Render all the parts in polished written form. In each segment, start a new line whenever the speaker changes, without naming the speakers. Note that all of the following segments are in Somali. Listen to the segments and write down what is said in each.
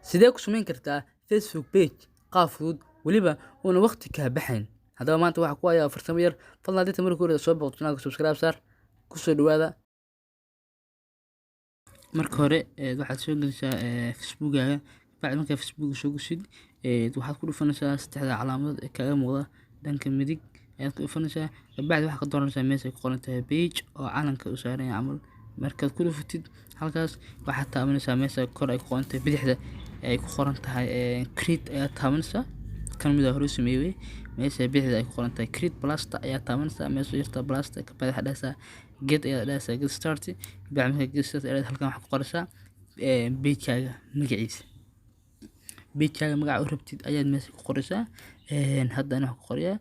sidee ku samayn kartaa Facebook page qaab fudud weliba una waqti kaa baxayn. Haddaba maanta waxaa ku hayaa farsamo yar, fadlan haddii markii hore soo booqdo channelka subscribe saar, ku soo dhawaada. Marka hore waxaad soo gelaysaa Facebookaaga, bacdi markaa Facebook soo gusid waxaad ku dhufanaysaa saddexda calaamadood ee kaaga muuqda dhanka midig ayaad ku dhufanaysaa. Bacdi waxaad ka dooranaysaa meesha ay ku qoran tahay page oo calanka u saaran yahay camal. Markaad ku dhufatid halkaas waxaad taabanaysaa meesha kor ay ku qoran tahay bidixda ay ku qoran tahay create ayaad taabanaysaa. Kan mid ah hore u sameeyay meesha bidixda ay ku qoran tahay create plaster ayaad taabanaysaa. meesha yarta plaster ka bacdi waxaad dhahaysaa get ayaad dhahaysaa get start. bacdi markaa get start ayaad halkan waxaad ku qoraysaa page-kaaga magaciisa. page-kaaga magaca u rabtid ayaad meesha ku qoraysaa. hadda waxaan ku qorayaa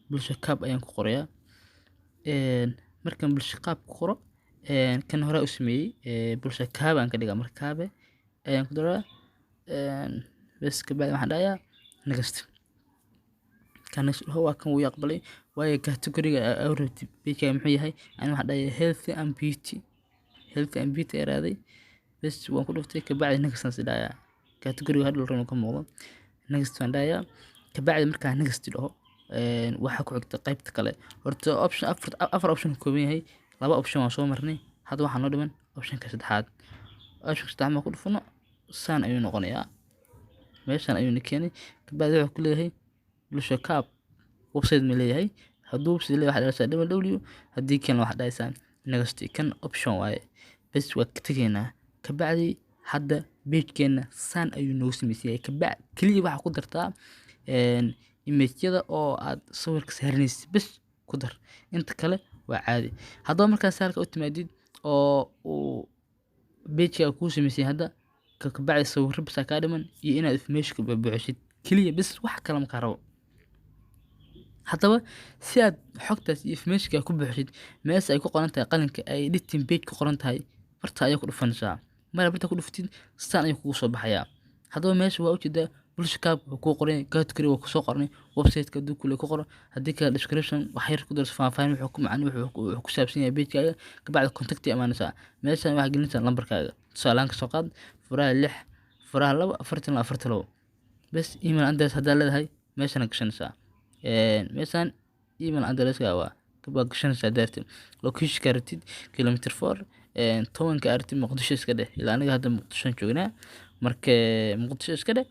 bulsho cab ayaan ku qorayaa. markaan bulsho cab ku qoro kan hore u sameeyay bulsho cab aan ka dhigaa. marka caabe ayaan ku daraa bas ka bacdi waxaan dhahayaa next. kan waa kan wuu aqbalay waayo category-ga aad rabtid page-kaaga muxuu yahay. ani waxaan dhahayaa health and beauty eraaday bas waan ku dhuftay ka bacdi next aan dhahayaa category-ga hadda la rabo ka muuqdo. next waan dhahayaa ka bacdi markaa next dhaho waxaa ku xigta qaybta kale. horta option afar option ka kooban yahay, laba option waan soo marnay. hadda waxaa noo dhiman option-ka saddexaad. option-ka saddexaad ma ku dhufano saan ayuu noqonayaa. meeshaan ayuu keenay ka bacdi wuxuu ku leeyahay bulsho cab website ma leeyahay. hadduu website leeyahay waxaad dhahaysaa www, haddii kan waxaad dhahaysaa next. kan option waaye bas waa ka tegaynaa. ka bacdi hadda page-keena saan ayuu noogu sameysay. ka bacdi kaliya waxaa ku dartaa image-yada oo aad sawirka saaranaysid bas ku dar, inta kale waa caadi. haddaba markaas halka u timaadid oo uu page-ka kuu sameysay hadda ka bacdi sawirro bas ka dhiman iyo inaad information ka buuxishid kaliya bas wax kale ma ka rabo. haddaba si aad xogtaas iyo information-ka ku buuxishid meesha ay ku qoran tahay qalinka ay editing page ku qoran tahay barta ayaa ku dhufanaysaa. mar barta ku dhuftid saan ayuu kugu soo baxayaa. haddaba meesha waa u jeedaa bulsho cab wuxuu ku qoran category waa ku soo qornay website-ka haduu kule ku qoro. haddii kale description wax yar ku darso faahfaahin wuxuu ku macno wuxuu ku saabsan yahay page-kaaga. ka bacdi contact imaanaysaa meeshaan waxaad gelinaysaa lambarkaaga. tusaale ka soo qaad furaha 6 furaha 2 42 bas email address haddaa leedahay meeshaan gashanaysaa. meeshaan email address-ka waa ka gashanaysaa daartid. location-ka rabtid kilometer 4 tobanka aragtid muqdisho iska dheh. ilaa aniga hadda muqdisho joognaa marka muqdisho iska dheh.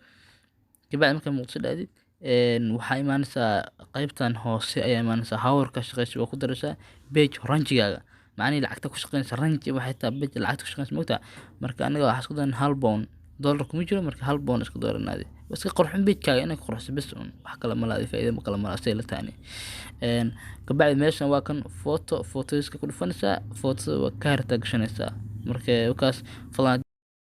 ka bacdi markaa muqdisho dhaadid waxaa imaanaysaa qaybtan hoose ayaa imaanaysaa hawarka shaqeysa waa ku daraysaa page range-gaaga. macnihii lacagta ku shaqeynaysa range waxay tahay page lacagta ku shaqeynaysa moogtaa. marka aniga waxaa isku daran £1 dollar kuma jiro marka £1 iska dooranaade. iska qurxin page-kaaga inay ku qurxiso bas wax kale ma laha faa'iido ma kala ma laha la taani. ka bacdi meeshan waa kan photo iska ku dhufanaysaa. photo waa kaarta gashanaysaa. marka wakaas fadlan